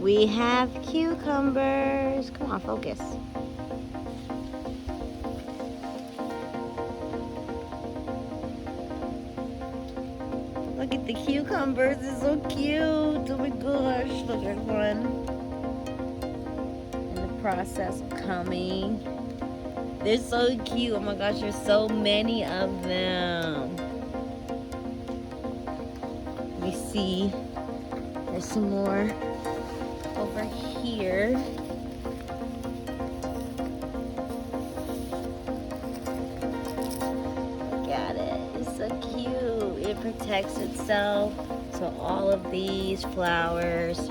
We have cucumbers. Come on, focus. Look at the cucumbers. It's so cute. Oh my gosh. Look at one. In the process of coming. They're so cute. Oh my gosh, there's so many of them. Let me see. There's some more over here. Look at it. It's so cute. It protects itself. So all of these flowers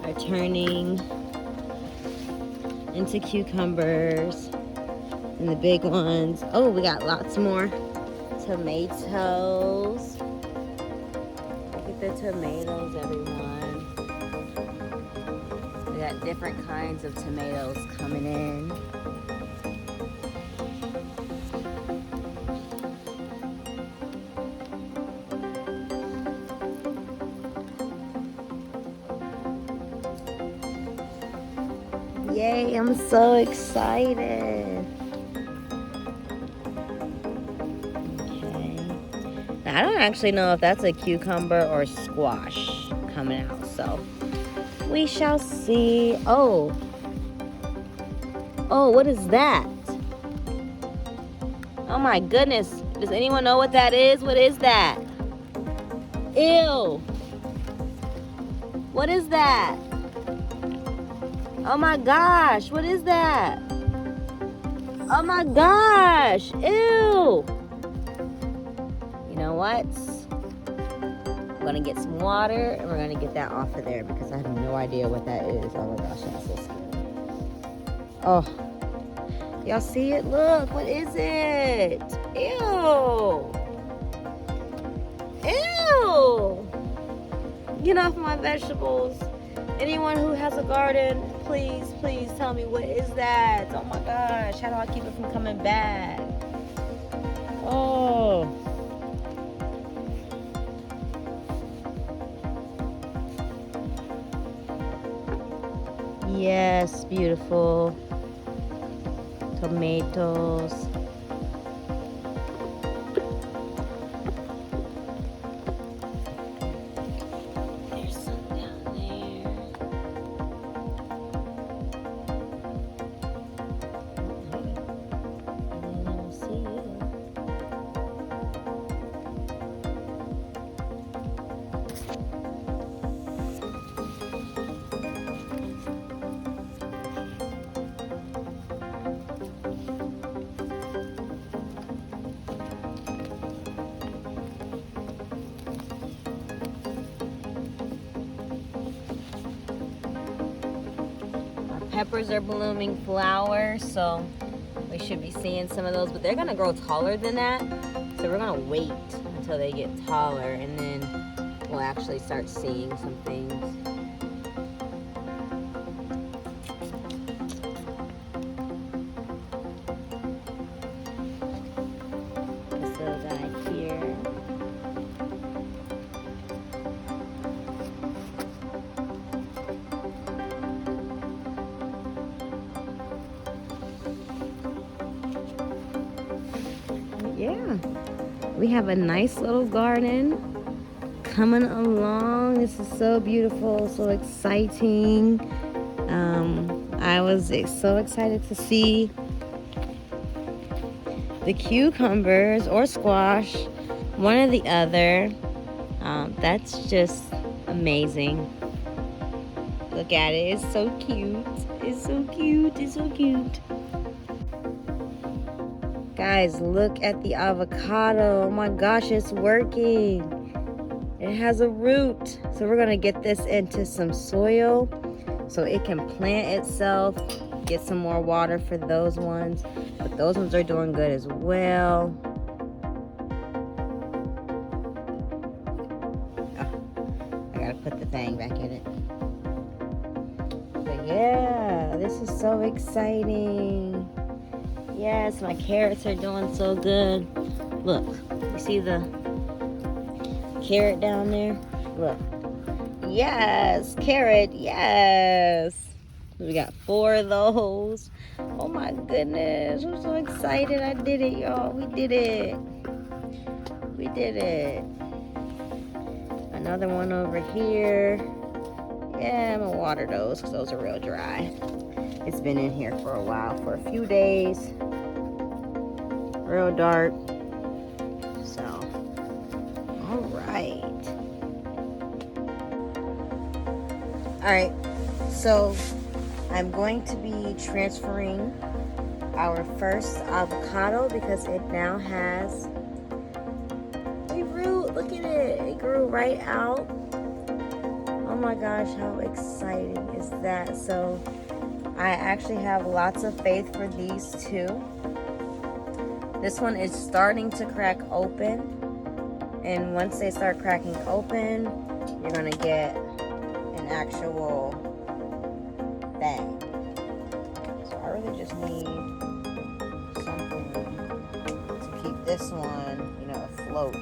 are turning into cucumbers. And the big ones. Oh, we got lots more tomatoes. Look at the tomatoes, everyone. We got different kinds of tomatoes coming in. Yay, I'm so excited. I don't actually know if that's a cucumber or squash coming out, so we shall see. Oh, what is that? Oh my goodness. Does anyone know what that is? What is that? Ew. What is that? Oh my gosh, what is that? Oh my gosh, ew. You know what? I'm gonna get some water and we're gonna get that off of there because I have no idea what that is. Oh my gosh, I'm so scared. Oh, y'all see it? Look, what is it? Ew. Ew. Get off my vegetables. Anyone who has a garden, please tell me what is that? Oh my gosh, how do I keep it from coming back? Oh. Yes, beautiful tomatoes. There's some down there. I don't see it. Peppers are blooming flowers, so we should be seeing some of those, but they're gonna grow taller than that, so we're gonna wait until they get taller and then we'll actually start seeing some things. This little guy here. Yeah, we have a nice little garden coming along. This is so beautiful, so exciting. I was so excited to see the cucumbers or squash, one or the other. That's just amazing. Look at it, it's so cute. It's so cute, it's so cute. Guys, look at the avocado. Oh my gosh, it's working. It has a root. So we're gonna get this into some soil so it can plant itself. Get some more water for those ones. But those ones are doing good as well. Oh, I gotta put the thing back in it. But yeah, this is so exciting. Yes, my carrots are doing so good. Look, you see the carrot down there? Look. Yes, carrot, yes. We got 4 of those. Oh my goodness, I'm so excited. I did it, y'all. We did it. We did it. Another one over here. Yeah, I'm gonna water those because those are real dry. It's been in here for a while, for a few days. Real dark. So, all right. All right, so I'm going to be transferring our first avocado because it now has a root. Look at it. It grew right out. Oh my gosh, how exciting is that? So I actually have lots of faith for these two. This one is starting to crack open, and once they start cracking open, you're gonna get an actual bang. So I really just need something to keep this one, you know, afloat.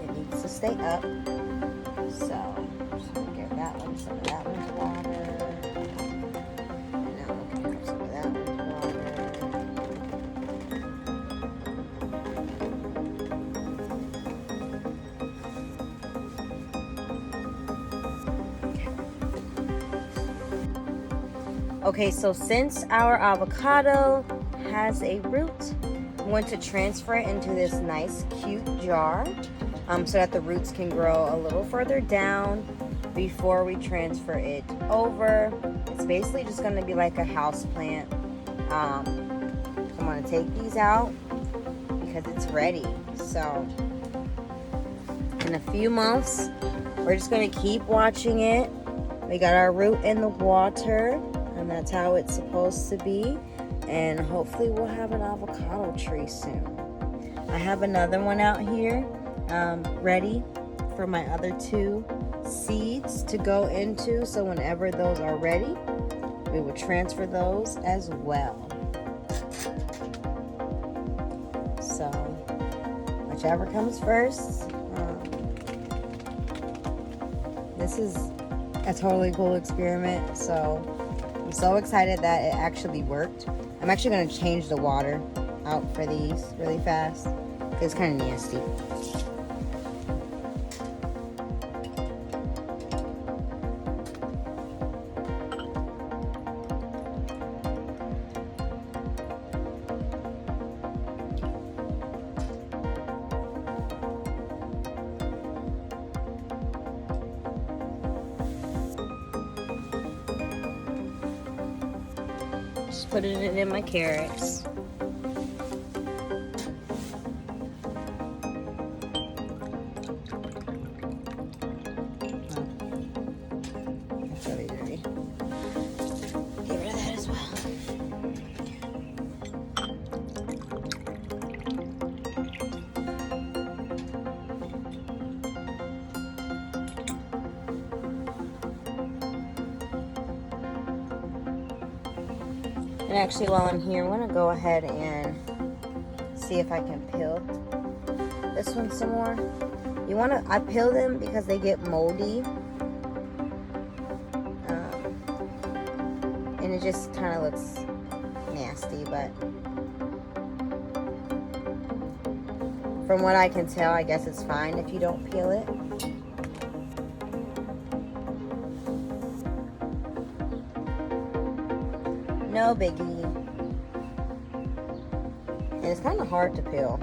It needs to stay up. So I'm just gonna give that one some of that one's water. And now we can have some of that one's water. Okay, so since our avocado has a root, I'm going to transfer it into this nice, cute jar so that the roots can grow a little further down before we transfer it over. It's basically just going to be like a house plant. I'm going to take these out because it's ready. So in a few months, we're just going to keep watching it. We got our root in the water, and that's how it's supposed to be. And hopefully we'll have an avocado tree soon. I have another one out here ready for my other 2 seeds to go into. So whenever those are ready, we will transfer those as well. So whichever comes first. This is a totally cool experiment. So I'm so excited that it actually worked. I'm actually going to change the water out for these really fast because it's kind of nasty. Just putting it in my carrots. That's really dirty. Get rid of that as well. And actually, while I'm here, I'm going to go ahead and see if I can peel this one some more. I peel them because they get moldy. And it just kind of looks nasty, but from what I can tell, I guess it's fine if you don't peel it. No biggie. And it's kind of hard to peel.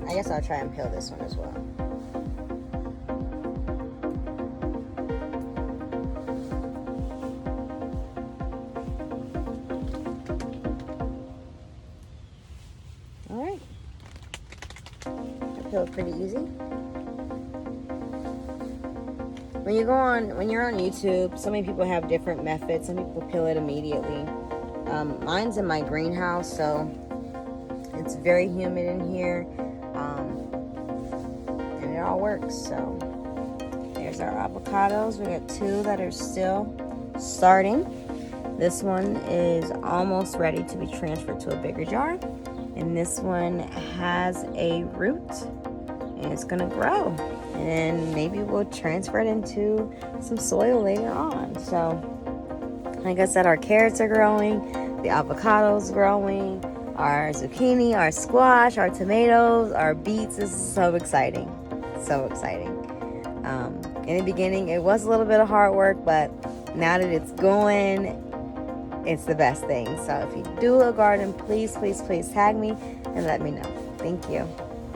I guess I'll try and peel this one as well. peel it pretty easy. When you're on YouTube, so many people have different methods. Some people peel it immediately. Mine's in my greenhouse, so it's very humid in here, and it all works. So there's our avocados. We got 2 that are still starting. This one is almost ready to be transferred to a bigger jar, and this one has a root and it's gonna grow, and maybe we'll transfer it into some soil later on. So like I said, our carrots are growing, the avocados growing, our zucchini, our squash, our tomatoes, our beets. This is so exciting, so exciting. In the beginning it was a little bit of hard work, but now that it's going, it's the best thing. So if you do a garden, please tag me and let me know. Thank you.